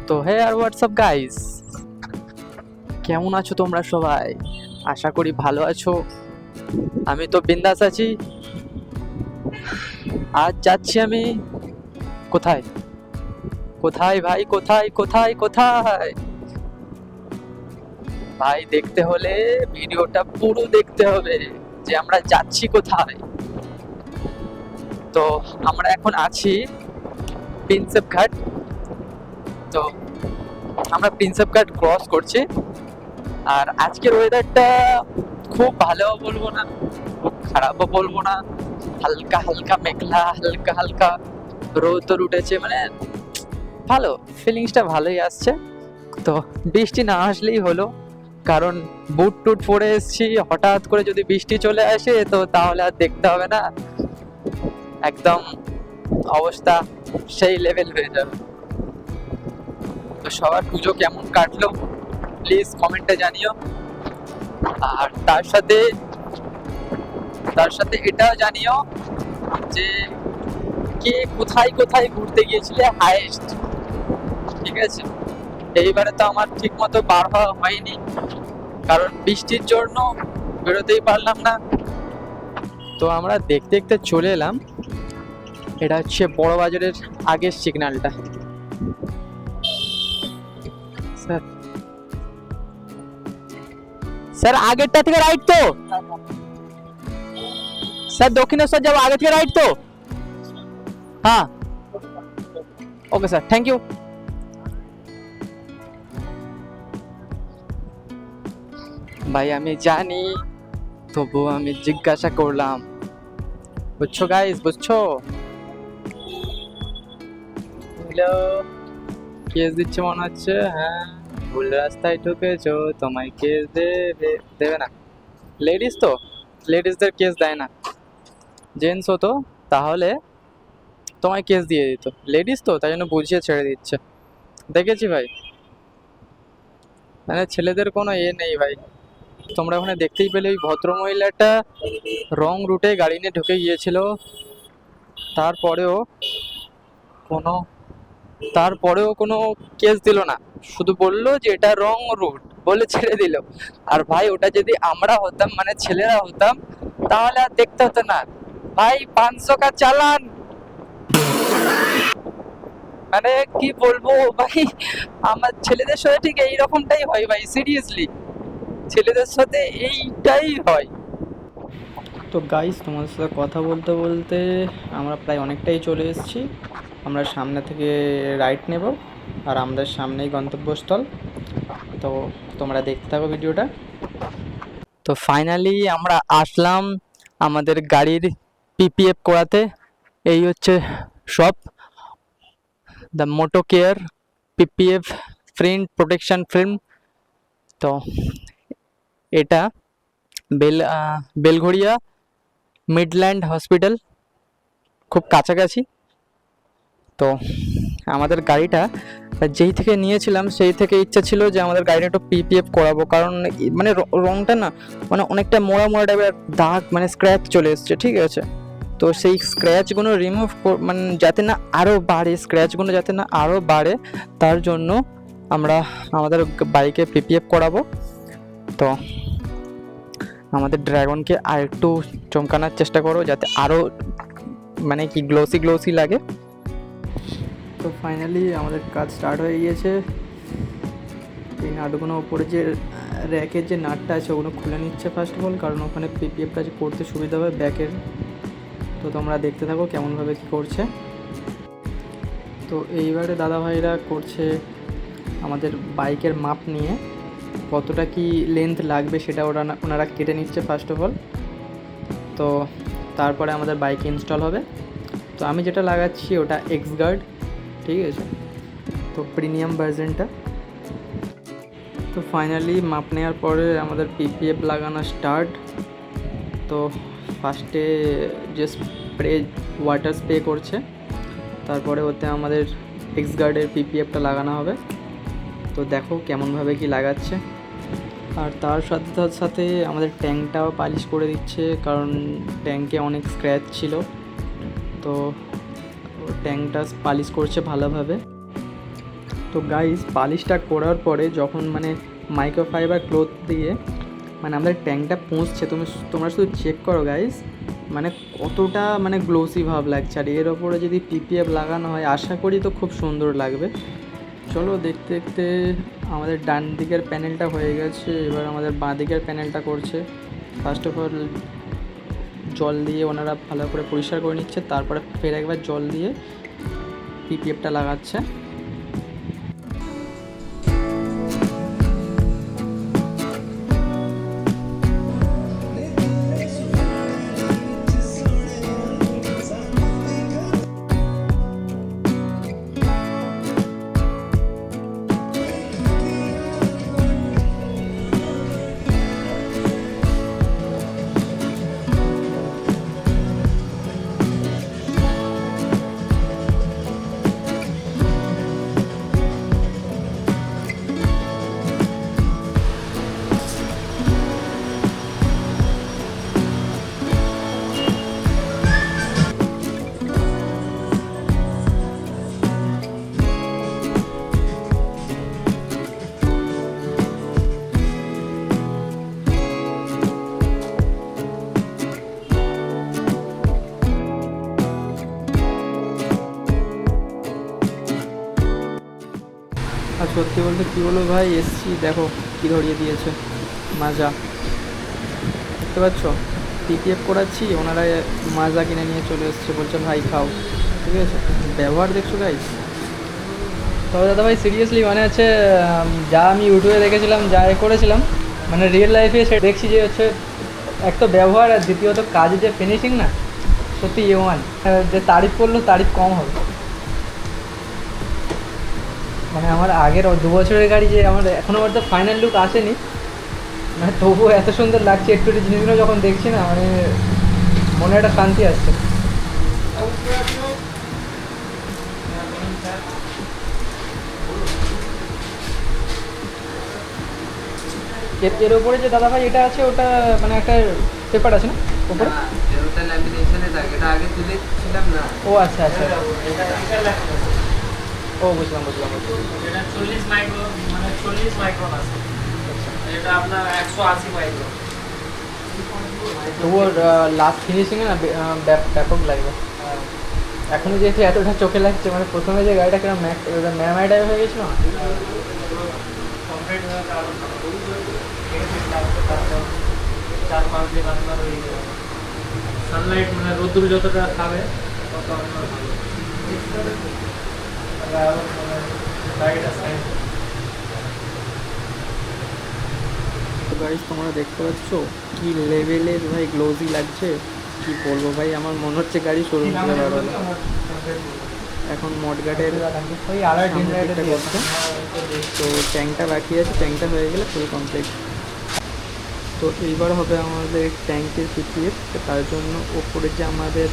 তো হে আর WhatsApp guys, কেমন আছো তোমরা সবাই? আশা করি ভালো আছো। আমি তো বিন্দাস আছি। আজ যাচ্ছি আমি কোথায় কোথায় ভাই, কোথায় কোথায় কোথায় ভাই? দেখতে হলে ভিডিওটা পুরো দেখতে হবে যে আমরা যাচ্ছি কোথায়। তো আমরা এখন আছি প্রিন্সেপ ঘাট। তো আমরা প্রিন্সেপ ঘাট ক্রস করছি। আর আজকের ওয়েদারটা খুব ভালো বলবো না, খুব খারাপও বলবো না। হালকা হালকা মেঘলা, হালকা হালকা রোদ উঠেছে, মানে ভালো, ফিলিংসটা ভালোই আসছে। তো বৃষ্টি না আসলেই হলো, কারণ বুট টুট পরে এসেছি। হঠাৎ করে যদি বৃষ্টি চলে আসে তো তাহলে আর দেখতে হবে না, একদম অবস্থা সেই লেভেল হয়ে যাবে। তো সবার পুজো কেমন কাটলো প্লিজ কমেন্টে জানিও। আর তার সাথে এটাও জানিও যে কে কোথায় কোথায় ঘুরতে গিয়েছিলে হাইয়েস্ট। ঠিক আছে, এইবারে তো আমার ঠিক মতো বার হওয়া হয়নি, কারণ বৃষ্টির জন্য বেরোতেই পারলাম না। তো আমরা দেখতে দেখতে চলে এলাম, এটা হচ্ছে বড় বাজারের আগের সিগন্যালটা। স্যার স্যার আগেরটা থেকে রাইট তো? স্যার দক্ষিণেশ্বর যাবো, আগে থেকে রাইট তো? হ্যাঁ, ওকে স্যার, থ্যাংক ইউ। ভাই আমি জানি, তবু আমি জিজ্ঞাসা করলাম, বুঝছো গাইস, বুঝছো? হ্যালো, কেস দিচ্ছে মনে হচ্ছে। হ্যাঁ, ভুল রাস্তায় ঢুকেছো, তোমায় কেস দেবে। দেবে না, লেডিস তো, লেডিসদের কেস দেয় না। জেন্টস হতো তাহলে তোমায় কেস দিয়ে দিত, লেডিস তো তাই জন্য বুঝিয়ে ছেড়ে দিচ্ছে। দেখেছি ভাই, মানে ছেলেদের কোনো নেই ভাই। তোমরা ওখানে দেখতেই পেলে ওই ভদ্রমহিলাটা রং রুটে গাড়ি নিয়ে ঢুকে গিয়েছিল, তারপরেও কোনো কোনো কেস দিল না, শুধু বললো যে এটা রং রুট বলে ছেড়ে দিল। আর ভাই ওটা যদি আমরা হতাম, মানে ছেলেরা হতাম, তাহলে আর দেখতে হতো না ভাই, 500 কা চালান। মানে কি বলবো ভাই, আমার ছেলেদের সাথে ঠিক এইরকমটাই হয় ভাই, সিরিয়াসলি ছেলেদের সাথে এইটাই হয়। তো গাইস, তোমাদের সাথে কথা বলতে বলতে আমরা প্রায় অনেকটাই চলে এসেছি। আমরা সামনে থেকে রাইট নেব, আর আমাদের সামনেই গন্তব্যস্থল। তো তোমরা দেখতে থাকো ভিডিওটা। তো ফাইনালি আমরা আসলাম আমাদের গাড়ির পিপিএফ করাতে। এই হচ্ছে সব, the Moto Care PPF print protection film. তো এটা বেলঘড়িয়া মিডল্যান্ড হসপিটাল, খুব কাছাকাছি। তো আমাদের গাড়িটা যেই থেকে নিয়েছিলাম সেই থেকে ইচ্ছা ছিল যে আমাদের গাড়িটা একটু পিপিএফ করাবো, কারণ মানে রংটা না, মানে অনেকটা মোড়া মোড়া টাইপের দাগ, মানে স্ক্র্যাচ চলে এসছে। ঠিক আছে, তো সেই স্ক্র্যাচগুলো রিমুভ মানে যাতে না আরও বাড়ে, স্ক্র্যাচগুলো যাতে না আরও বাড়ে, তার জন্য আমরা আমাদের বাইকে পিপিএফ করাবো। তো আমাদের ড্রাগনকে আর একটু চমকানোর চেষ্টা করো যাতে আরও মানে কি গ্লোসি লাগে। তো ফাইনালি আমাদের কাজ স্টার্ট হয়ে গিয়েছে। এই নাটগুলো ওপরে যে র্যাকের যে নাটটা আছে ওগুলো খুলে নিচ্ছে ফার্স্ট অফ অল, কারণ ওখানে পিপিএফটা যে করতে সুবিধা হবে ব্যাকের। তো তোমরা দেখতে থাকো কেমনভাবে কী করছে। তো এইবারে দাদাভাইরা করছে আমাদের বাইকের মাপ নিয়ে, কতটা কি লেন্থ লাগবে সেটা ওনারা কেটে নিচ্ছে ফার্স্ট অফ অল। তো তারপরে আমাদের বাইক ইনস্টল হবে। তো আমি যেটা লাগাচ্ছি ওটা এক্স গার্ড, ঠিক আছে, তো প্রিমিয়াম ভার্জনটা। তো ফাইনালি মাপ নেওয়ার পরে আমাদের পিপিএফ লাগানো স্টার্ট। তো ফার্স্টে যে ওয়াটার স্প্রে করছে, তারপরে ওতে আমাদের এক্স গার্ডের পিপিএফটা লাগানো হবে। তো দেখো কেমনভাবে কি লাগাচ্ছে। আর তার সাথে সাথে আমাদের ট্যাঙ্কটাও পালিশ করে দিচ্ছে, কারণ ট্যাঙ্কে অনেক স্ক্র্যাচ ছিল। তো ট্যাঙ্কটা পালিশ করছে ভালোভাবে। তো গাইস পালিশটা করার পরে যখন মানে মাইক্রোফাইবার ক্লথ দিয়ে মানে আমাদের ট্যাঙ্কটা পৌঁছছে, তোমরা শুধু চেক করো গাইস, মানে কতটা মানে গ্লোসি ভাব লাগছে। আর এর ওপরে যদি পিপিএফ লাগানো হয় আশা করি তো খুব সুন্দর লাগবে। চলো দেখতে দেখতে আমাদের ডান দিকের প্যানেলটা হয়ে গেছে, এবার আমাদের বাঁ দিকের প্যানেলটা করছে। ফার্স্ট অফ অল জল দিয়ে ওনারা ভালো করে পরিষ্কার করে নিচ্ছে, তারপরে ফের একবার জল দিয়ে পিপিএফটা লাগাচ্ছে। আর সত্যি বলতে কী বলবো ভাই, এসছি দেখো কী ধরিয়ে দিয়েছে মাজা, দেখতে পাচ্ছ পিপিএফ করাচ্ছি, ওনারা মাজা কিনে নিয়ে চলে এসছে, বলছে ভাই খাও। ঠিক আছে, ব্যবহার দেখছো গাইস। তবে দাদা ভাই সিরিয়াসলি মানে হচ্ছে যা আমি ইউটিউবে দেখেছিলাম, যা করেছিলাম, মানে রিয়েল লাইফে সে দেখছি যে হচ্ছে এক তো ব্যবহার আর দ্বিতীয়ত কাজের যে ফিনিশিং না, সত্যি ওয়ান, যে তারিফ করলেও তারিফ কম হবে। মানে আমার আগের 2 বছরের গাড়ি যে আমার এখনও পর্যন্ত ফাইনাল লুক আসেনি, মানে তবুও এত সুন্দর লাগছে একটু জিনিসগুলো যখন দেখছি না, মানে মনে একটা শান্তি আসছে। এর ওপরে যে দাদা ভাই এটা আছে, ওটা মানে একটা পেপার আছে না ওপরে? ওটা ল্যামিনেশনে থাকে, এটা আগে তুলেছিলাম না। ও আচ্ছা আচ্ছা, ও বুঝলাম বুঝলাম। এটা 40 মাইক্রো, মানে 40 মাইক্রন আছে, এটা আপনার 180 মাইক্রন। তবুও লাস্ট ফিনিশিংয়ে না ব্যাপক লাগবে। এখনও যেহেতু এতটা চোখে লাগছে, মানে প্রথমে যে গাড়িটা কিরকম ম্যামাই টাইপ হয়ে গেছিলো না, কমপ্লিট হয়ে গেল। 4-5 দিন আপনার ওই সানলাইট, মানে রোদ্দুর যতটা খাবে তত আপনার ভালো। তো গাইস তোমরা দেখতে পাচ্ছ কি লেভেলের ভাই গ্লোজি লাগছে, কি বলবো ভাই, আমার মনে হচ্ছে গাড়ি শোরুম থেকে বেরোলো। এখন মডগার্ডের করছে, তো ট্যাঙ্কটা বাকি আছে, ট্যাঙ্কটা হয়ে গেলে ফুল কমপ্লিট। তো এইবার হবে আমাদের ট্যাঙ্কের পিপিএফ, তার জন্য ওপরে যে আমাদের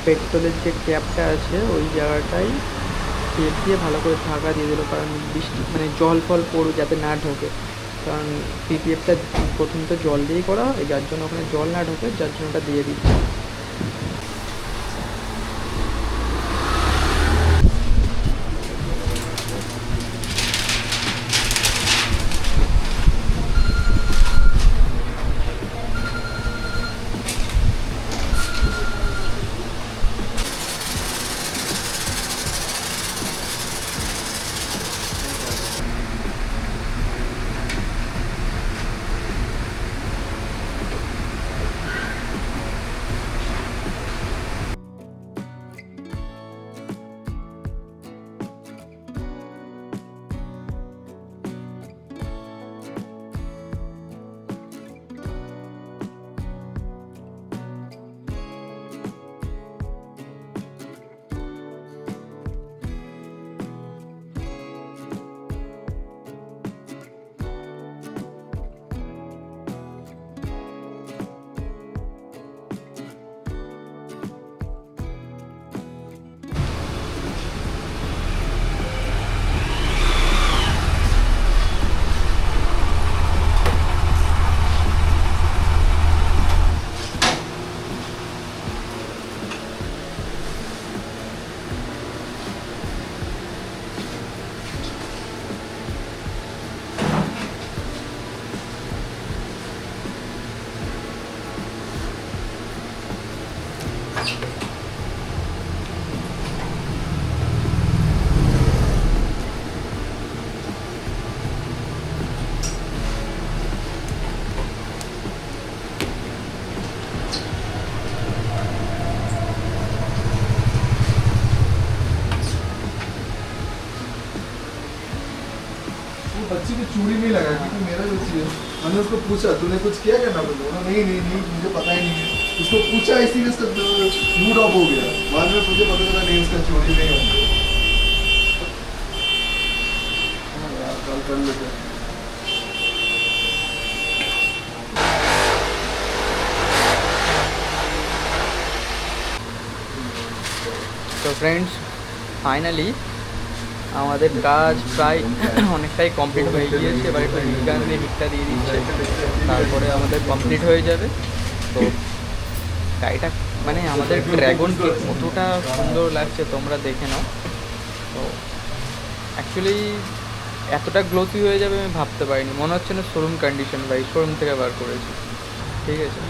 পেট্রোলের যে ক্যাপটা আছে ওই জায়গাটাই টেপ দিয়ে ভালো করে ঢাকা দিয়ে দিল, কারণ বৃষ্টি মানে জল ফল পড়ুক যাতে না ঢোকে, কারণ পিপিএফটা প্রথম তো জল দিয়েই করা হয়, যার জন্য ওখানে জল না ঢোকে, যার জন্য ওটা দিয়ে দিচ্ছি। वो बच्ची की चूड़ी नहीं लगा क्योंकि मेरा बच्ची है। मैंने उसको पूछा तूने कुछ किया क्या ना बोलो, नहीं नहीं नहीं मुझे पता ही नहीं है। उसको पूछा इसीलिए सब मूड ऑफ हो गया। बाद में मुझे पता चला नहीं उसका चोरी नहीं है। यार कल कर लेते हैं। তো ফ্রেন্ডস ফাইনালি আমাদের কাজ প্রায় অনেকটাই কমপ্লিট হয়ে গিয়েছে। এবার একটু বিজ্ঞান দিয়ে হিটটা দিয়ে দিচ্ছে, তারপরে আমাদের কমপ্লিট হয়ে যাবে। তো গাড়িটা মানে আমাদের ড্র্যাগনকে কতটা সুন্দর লাগছে তোমরা দেখে নাও। তো অ্যাকচুয়ালি এতটা গ্লোসি হয়ে যাবে আমি ভাবতে পারিনি, মনে হচ্ছে না শোরুম কন্ডিশন ভাই, শোরুম থেকে বার করেছি। ঠিক আছে,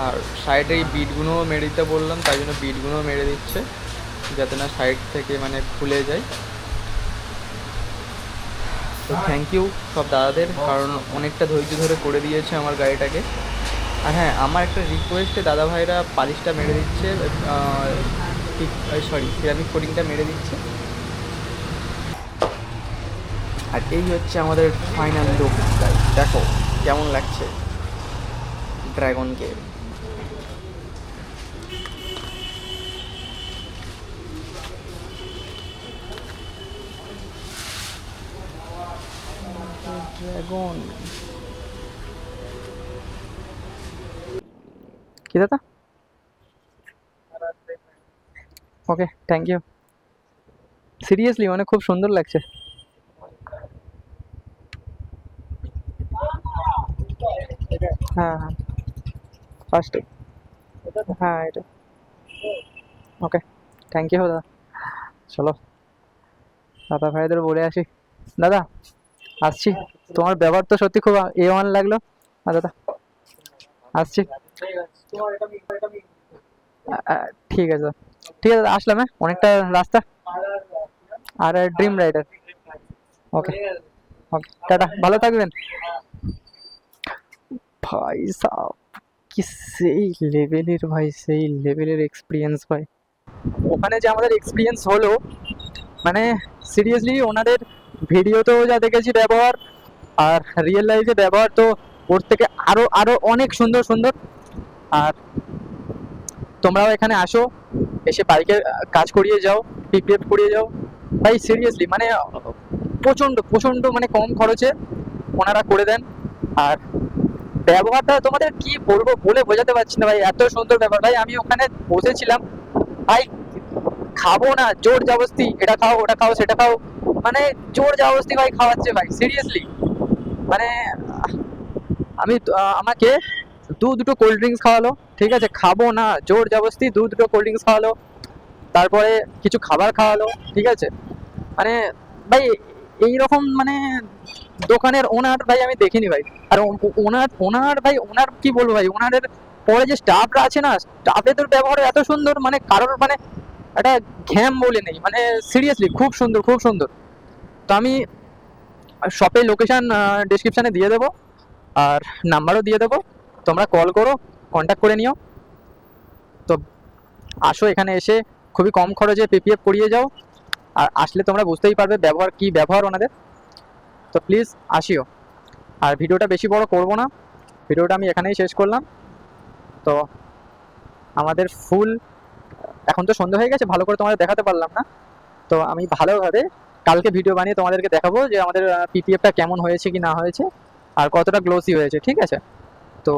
আর সাইডে এই বিটগুলোও মেরে দিতে বললাম, তাই জন্য বিটগুলোও মেরে দিচ্ছে যাতে না সাইড থেকে মানে খুলে যায়। তো থ্যাংক ইউ সব দাদাদের, কারণ অনেকটা ধৈর্য ধরে করে দিয়েছে আমার গাড়িটাকে। আর হ্যাঁ, আমার একটা রিকোয়েস্টে দাদা ভাইরা পালিশটা মেরে দিচ্ছে, সরি সিরামিক কোটিংটা মেরে দিচ্ছে। আর এই হচ্ছে আমাদের ফাইনাল লুক। দেখো কেমন লাগছে ড্রাগনকে। ড্রাগন কি দাদা? ওকে, থ্যাংক ইউ। সিরিয়াসলি মানে খুব সুন্দর লাগছে। হ্যাঁ হ্যাঁ, ফার্স্টে, হ্যাঁ এটা। ওকে, থ্যাংক ইউ দাদা। চলো দাদা ভাইদের বলে আসি। দাদা আসছি, তোমার ব্যবহার তো সত্যি খুব A1 লাগলো। আর দাদা আসছি। ঠিক আছে দাদা, ঠিক আছে দাদা, আসলাম। হ্যাঁ, অনেকটা রাস্তা। আর ড্রিম রাইডার। ওকে ওকে, টাটা, ভালো থাকবেন। ভাই সাব কি সেই লেভেলের, ভাই সেই লেভেলের এক্সপিরিয়েন্স ভাই। ওখানে যে আমাদের এক্সপিরিয়েন্স হলো, মানে সিরিয়াসলি ওনাদের ভিডিওতেও যা দেখেছি ব্যবহার, আর রিয়েল লাইফে ব্যবহার তো ওর থেকে আরো আরো অনেক সুন্দর সুন্দর। আর তোমরাও এখানে আসো, এসে বাইকের কাজ করিয়ে যাও, পিপিএফ করিয়ে যাও ভাই। সিরিয়াসলি মানে প্রচণ্ড প্রচণ্ড মানে কম খরচে ওনারা করে দেন। আর ব্যবহারটা তোমাদের কি বলবো, বলে বোঝাতে পারছি না ভাই, এত সুন্দর ব্যবহার ভাই। আমি ওখানে বসেছিলাম ভাই, খাবো না জোর জবরদস্তি, এটা খাও ওটা খাও সেটা খাও, মানে জোর জবরদস্তি ভাই খাওয়াচ্ছে ভাই। সিরিয়াসলি মানে আমি আমাকে দুটো কোল্ড ড্রিঙ্কস খাওয়ালো, ঠিক আছে, খাবো না জোর জবরদস্তি দুটো কোল্ড ড্রিঙ্কস খাওয়ালো, তারপরে কিছু খাবার খাওয়ালো, ঠিক আছে। মানে ভাই এইরকম মানে দোকানের ওনার ভাই আমি দেখিনি ভাই। আর ওনার ওনার ভাই ওনার কি বলবো ভাই, ওনাদের পরে যে স্টাফরা আছে না, স্টাফেদের ব্যবহার এত সুন্দর, মানে কারোর মানে একটা ঘ্যাম বলে নেই, মানে সিরিয়াসলি খুব সুন্দর খুব সুন্দর। তো আমি শপের লোকেশন ডিসক্রিপশানে দিয়ে দেবো, আর নাম্বারও দিয়ে দেবো, তোমরা কল করো, কন্ট্যাক্ট করে নিও। তো আসো এখানে, এসে খুবই কম খরচে পিপিএফ করিয়ে যাও। আর আসলে তোমরা বুঝতেই পারবে ব্যবহার কি ব্যবহার ওনাদের। তো প্লিজ আসিও। আর ভিডিওটা বেশি বড় করব না, ভিডিওটা আমি এখানেই শেষ করলাম। তো আমাদের ফুল, এখন তো সন্ধ্যা হয়ে গেছে, ভালো করে তোমাদের দেখাতে পারলাম না। তো আমি ভালোভাবে কালকে ভিডিও বানিয়ে তোমাদেরকে দেখাবো যে আমাদের পিপিএফটা কেমন হয়েছে কি না হয়েছে, আর কতটা গ্লোসি হয়েছে, ঠিক আছে। তো